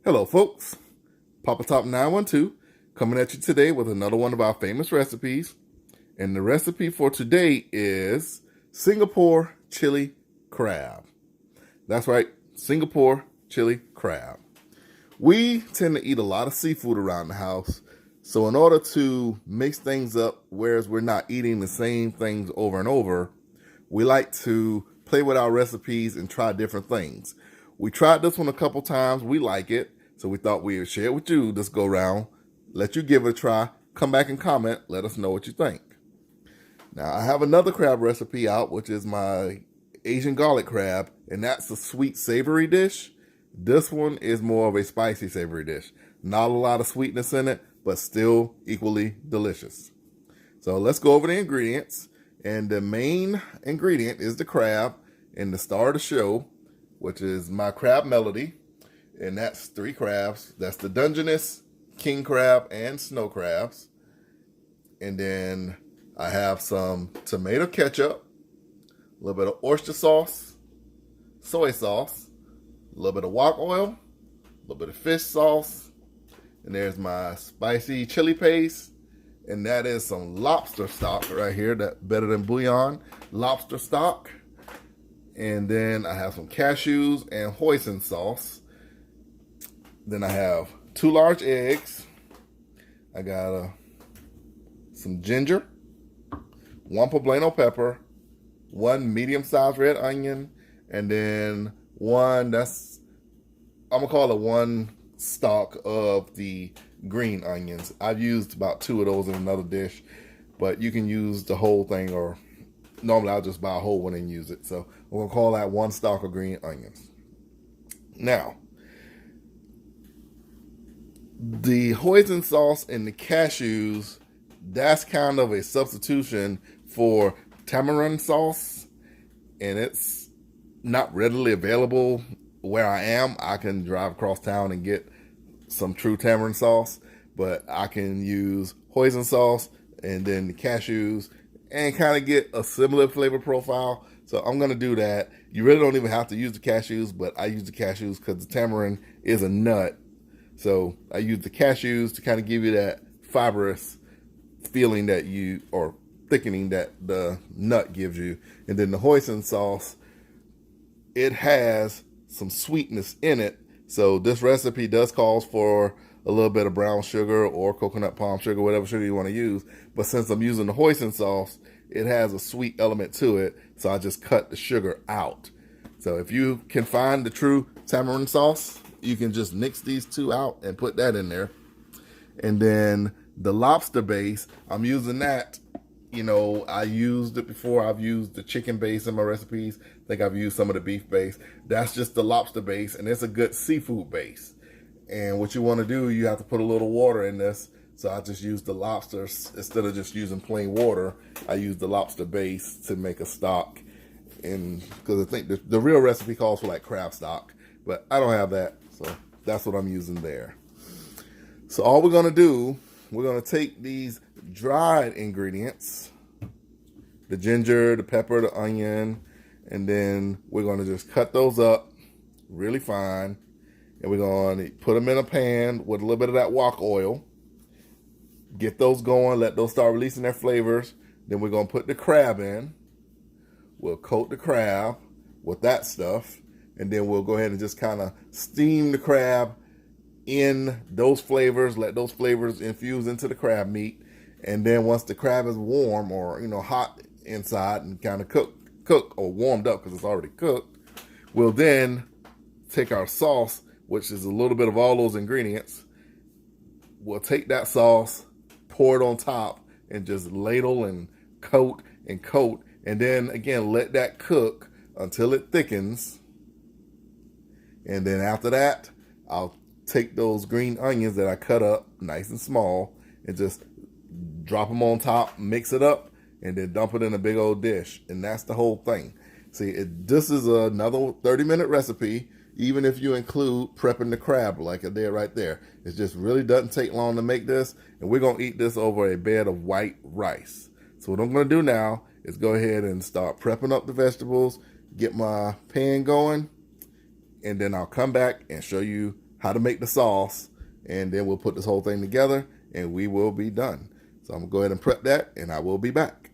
Hello folks, Papa Top 912 coming at you today with another one of our famous recipes. And the recipe for today is Singapore chili crab. That's right, Singapore chili crab. We tend to eat a lot of seafood around the house, so in order to mix things up, whereas we're not eating the same things over and over, we like to play with our recipes and try different things. We tried this one a couple times. We like it, so we thought we would share it with you this go round. Let you give it a try. Come back and comment. Let us know what you think. Now, I have another crab recipe out, which is my Asian garlic crab, and that's a sweet savory dish. This one is more of a spicy savory dish. Not a lot of sweetness in it, but still equally delicious. So let's go over the ingredients. And the main ingredient is the crab and the star of the show, which is my crab melody. And that's 3 crabs. That's the Dungeness, king crab, and snow crabs. And then I have some tomato ketchup, a little bit of oyster sauce, soy sauce, a little bit of wok oil, a little bit of fish sauce. And there's my spicy chili paste. And that is some lobster stock right here, that better than bouillon lobster stock. And then I have some cashews and hoisin sauce. Then I have 2 large eggs. I got some ginger, 1 poblano pepper, 1 medium-sized red onion, and then I'm gonna call it 1 stalk of the green onions. I've used about 2 of those in another dish, but you can use the whole thing, or normally I'll just buy a whole one and use it. So I'm gonna call that 1 stalk of green onions. Now, the hoisin sauce and the cashews, that's kind of a substitution for tamarind sauce, and it's not readily available where I am. I can drive across town and get some true tamarind sauce, but I can use hoisin sauce and then the cashews and kind of get a similar flavor profile. So I'm going to do that. You really don't even have to use the cashews, but I use the cashews because the tamarind is a nut. So I use the cashews to kind of give you that fibrous feeling that or thickening that the nut gives you. And then the hoisin sauce, it has some sweetness in it. So this recipe does call for a little bit of brown sugar or coconut palm sugar, whatever sugar you want to use. But since I'm using the hoisin sauce, it has a sweet element to it. So I just cut the sugar out. So if you can find the true tamarind sauce, you can just mix these 2 out and put that in there. And then the lobster base, I'm using that. You know, I used it before. I've used the chicken base in my recipes. I think I've used some of the beef base. That's just the lobster base, and it's a good seafood base. And what you want to do, you have to put a little water in this. So I just use the lobsters instead of just using plain water. I use the lobster base to make a stock, and because I think the real recipe calls for like crab stock, but I don't have that, so that's what I'm using there. So all we're gonna do, we're gonna take these dried ingredients, the ginger, the pepper, the onion, and then we're gonna just cut those up really fine. And we're gonna put them in a pan with a little bit of that wok oil. Get those going, let those start releasing their flavors. Then we're gonna put the crab in. We'll coat the crab with that stuff. And then we'll go ahead and just kind of steam the crab in those flavors, let those flavors infuse into the crab meat. And then once the crab is warm or, hot inside and kind of cook or warmed up because it's already cooked, we'll then take our sauce, which is a little bit of all those ingredients. We'll take that sauce, pour it on top, and just ladle and coat and coat. And then again, let that cook until it thickens. And then after that, I'll take those green onions that I cut up nice and small and just drop them on top, mix it up, and then dump it in a big old dish. And that's the whole thing. See, this is another 30-minute recipe, even if you include prepping the crab like I did right there. It just really doesn't take long to make this, and we're going to eat this over a bed of white rice. So what I'm going to do now is go ahead and start prepping up the vegetables, get my pan going, and then I'll come back and show you how to make the sauce, and then we'll put this whole thing together and we will be done. So I'm gonna go ahead and prep that and I will be back.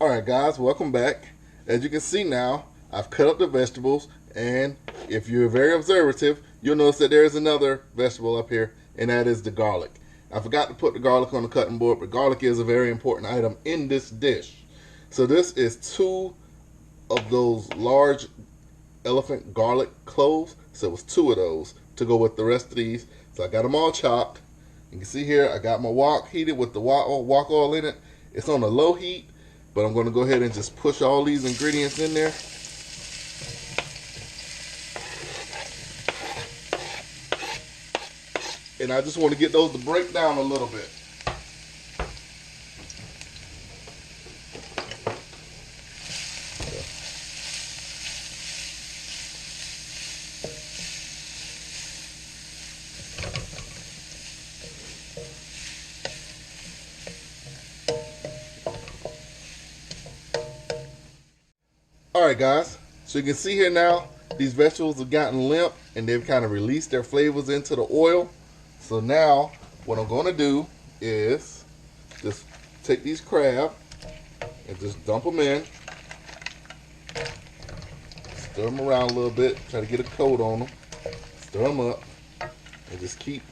All right, guys, welcome back. As you can see now, I've cut up the vegetables, and if you're very observative, you'll notice that there is another vegetable up here, and that is the garlic. I forgot to put the garlic on the cutting board, but garlic is a very important item in this dish. So this is 2 of those large elephant garlic cloves. So it was 2 of those to go with the rest of these. So I got them all chopped. You can see here I got my wok heated with the wok oil in it. It's on a low heat, but I'm going to go ahead and just push all these ingredients in there. And I just want to get those to break down a little bit. Alright guys, so you can see here now, these vegetables have gotten limp and they've kind of released their flavors into the oil. So now, what I'm going to do is just take these crab and just dump them in. Stir them around a little bit, try to get a coat on them. Stir them up and just keep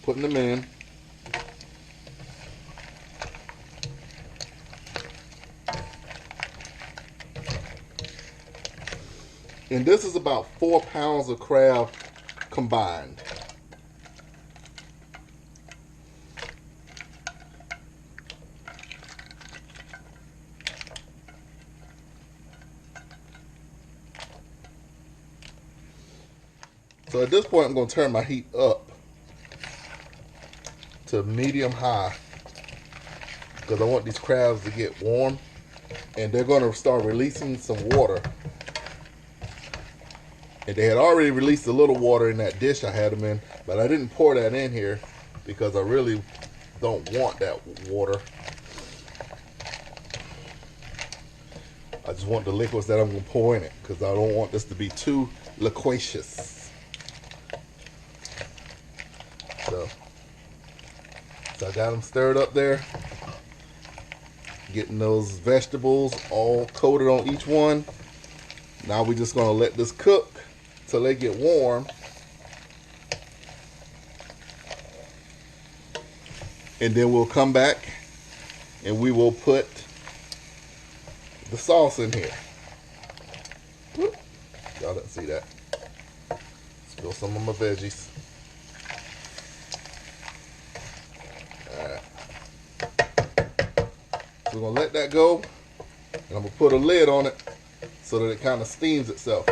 putting them in. And this is about 4 pounds of crab combined. So at this point, I'm going to turn my heat up to medium high because I want these crabs to get warm, and they're going to start releasing some water. And they had already released a little water in that dish I had them in, but I didn't pour that in here because I really don't want that water. I just want the liquids that I'm going to pour in it because I don't want this to be too liquacious. So I got them stirred up there, getting those vegetables all coated on each one. Now we're just going to let this cook till they get warm. And then we'll come back and we will put the sauce in here. Y'all didn't see that. Spill some of my veggies. Alright. So we're going to let that go. And I'm going to put a lid on it so that it kind of steams itself.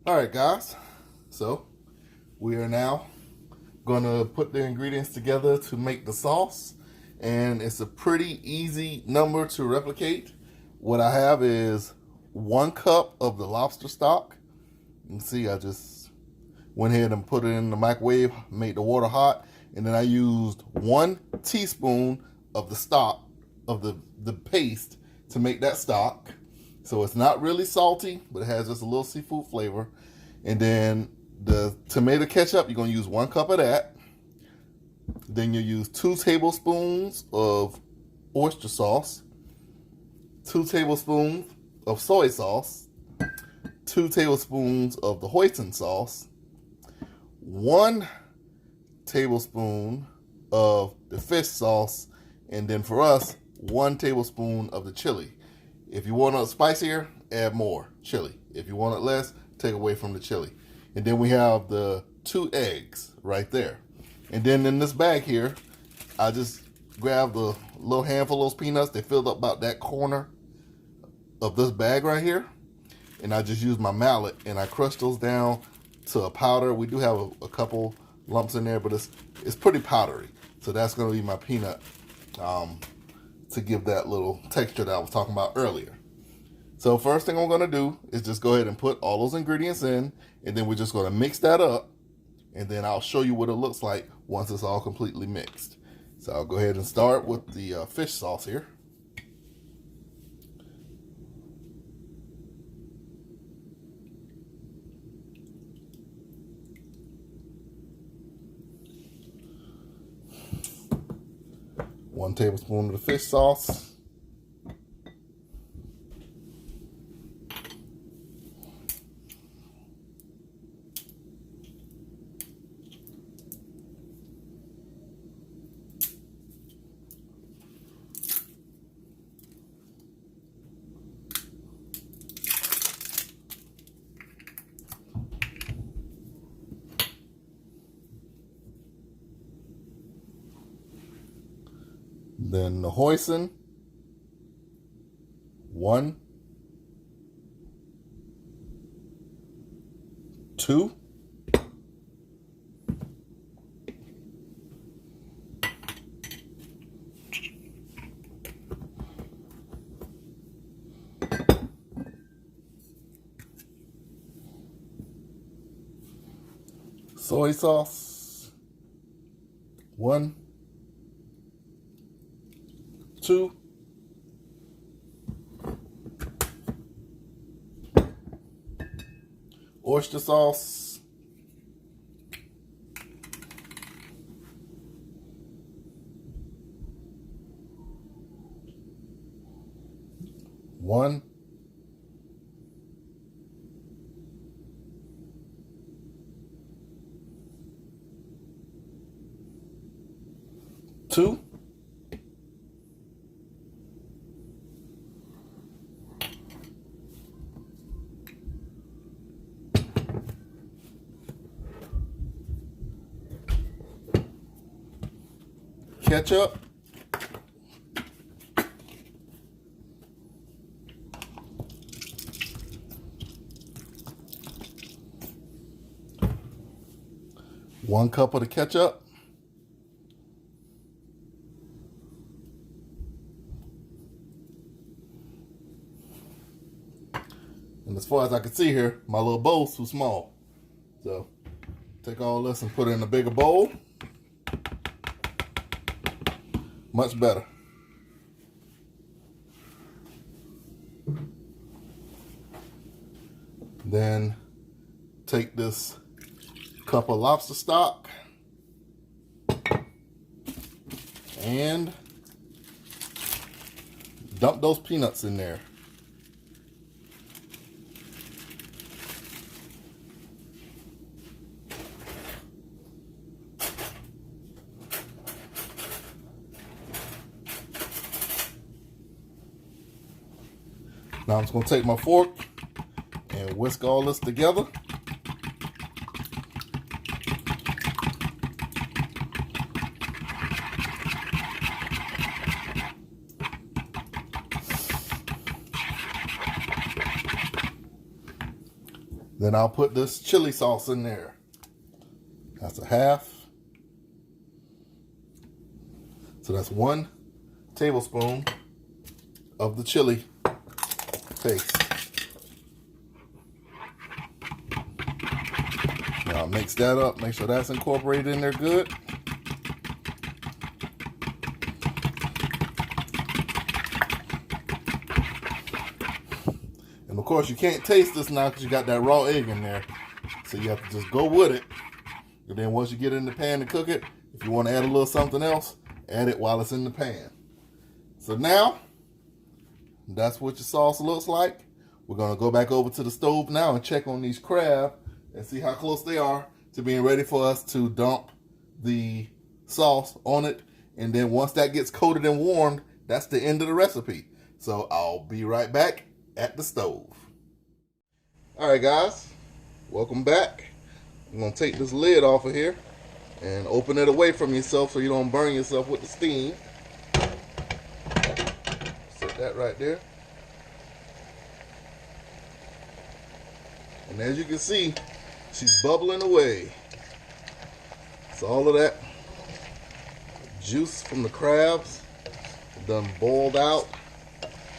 Alright guys, so we are now going to put the ingredients together to make the sauce, and it's a pretty easy number to replicate. What I have is 1 cup of the lobster stock. You can see I just went ahead and put it in the microwave, made the water hot, and then I used 1 teaspoon of the stock, of the paste to make that stock. So it's not really salty, but it has just a little seafood flavor. And then the tomato ketchup, you're going to use 1 cup of that. Then you use 2 tablespoons of oyster sauce, 2 tablespoons of soy sauce, 2 tablespoons of the hoisin sauce, 1 tablespoon of the fish sauce, and then for us, 1 tablespoon of the chili. If you want it spicier, add more chili. If you want it less, take away from the chili. And then we have the 2 eggs right there. And then in this bag here, I just grabbed a little handful of those peanuts. They filled up about that corner of this bag right here. And I just used my mallet and I crushed those down to a powder. We do have a couple lumps in there, but it's pretty powdery. So that's going to be my peanut to give that little texture that I was talking about earlier. So first thing I'm going to do is just go ahead and put all those ingredients in, and then we're just going to mix that up, and then I'll show you what it looks like once it's all completely mixed. So I'll go ahead and start with the fish sauce here. 1 tablespoon of the fish sauce. Then the hoisin, 1, 2, soy sauce, 1, 2, oyster sauce, 1, 2, ketchup, 1 cup of the ketchup, and as far as I can see here, my little bowl's too small. So take all this and put it in a bigger bowl. Much better. Then take this cup of lobster stock and dump those peanuts in there. Now I'm just going to take my fork and whisk all this together. Then I'll put this chili sauce in there. That's a half. So that's 1 tablespoon of the chili paste. Now mix that up, make sure that's incorporated in there good. And of course you can't taste this now because you got that raw egg in there. So you have to just go with it. And then once you get it in the pan to cook it, if you want to add a little something else, add it while it's in the pan. So now, that's what your sauce looks like. We're going to go back over to the stove now and check on these crab and see how close they are to being ready for us to dump the sauce on it. And then once that gets coated and warmed, that's the end of the recipe. So I'll be right back at the stove. All right, guys, welcome back. I'm going to take this lid off of here and open it away from yourself so you don't burn yourself with the steam. Set that right there. And as you can see, she's bubbling away. So all of that juice from the crabs done boiled out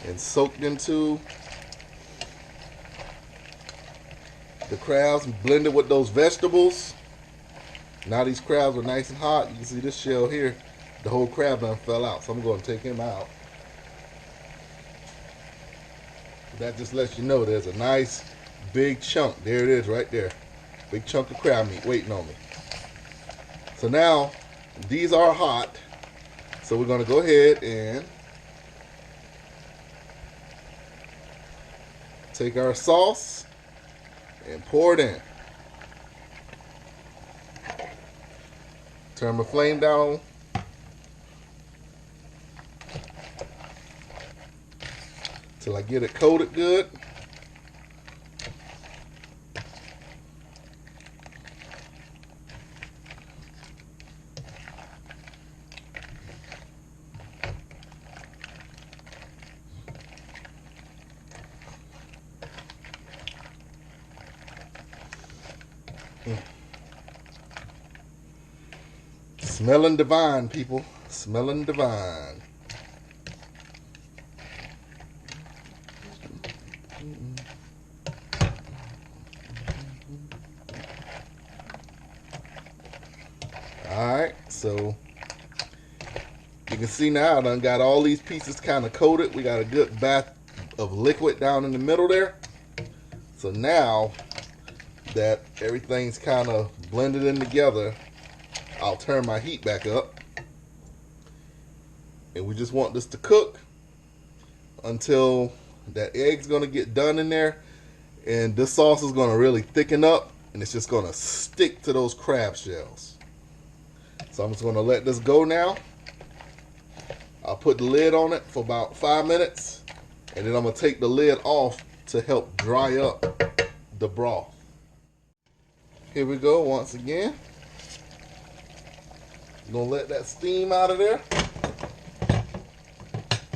and soaked into the crabs, blended with those vegetables. Now these crabs are nice and hot. You can see this shell here, the whole crab done fell out. So I'm going to take him out. That just lets you know there's a nice big chunk. There it is right there. Big chunk of crab meat waiting on me. So now these are hot. So we're going to go ahead and take our sauce and pour it in. Turn my flame down till I get it coated good. Smelling divine, people. Smelling divine. Alright, so you can see now I done got all these pieces kind of coated. We got a good bath of liquid down in the middle there. So now that everything's kind of blended in together, I'll turn my heat back up. And we just want this to cook until that egg's going to get done in there. And this sauce is going to really thicken up. And it's just going to stick to those crab shells. So I'm just going to let this go now. I'll put the lid on it for about 5 minutes. And then I'm going to take the lid off to help dry up the broth. Here we go once again. Gonna let that steam out of there.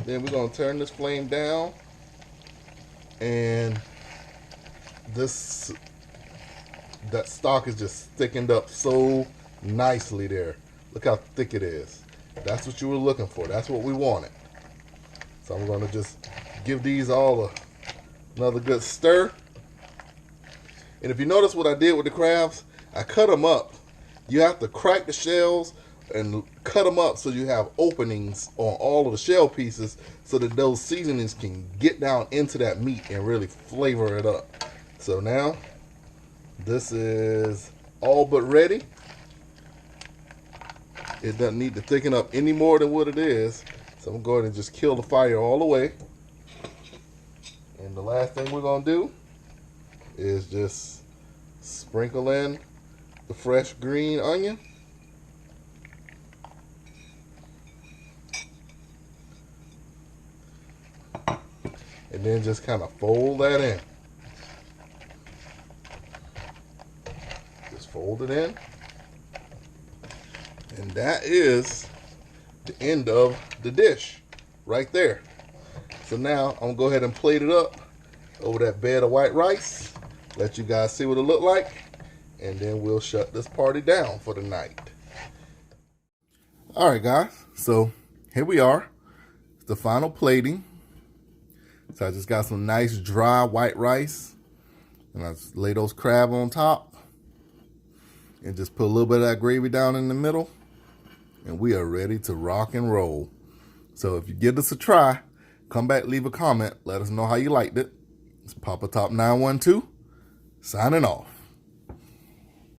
Then we're gonna turn this flame down, and that stock is just thickened up so nicely there. Look how thick it is. That's what you were looking for. That's what we wanted. So I'm gonna just give these all another good stir. And if you notice what I did with the crabs, I cut them up. You have to crack the shells and cut them up so you have openings on all of the shell pieces so that those seasonings can get down into that meat and really flavor it up. So now this is all but ready. It doesn't need to thicken up any more than what it is. So I'm going to just kill the fire all the way. And the last thing we're going to do is just sprinkle in the fresh green onion. And then just kind of fold that in. Just fold it in. And that is the end of the dish right there. So now I'm going to go ahead and plate it up over that bed of white rice. Let you guys see what it looked like. And then we'll shut this party down for the night. All right, guys. So here we are. It's the final plating. So I just got some nice dry white rice. And I just lay those crab on top. And just put a little bit of that gravy down in the middle. And we are ready to rock and roll. So if you give this a try, come back, leave a comment. Let us know how you liked it. It's Papa Top 912 signing off.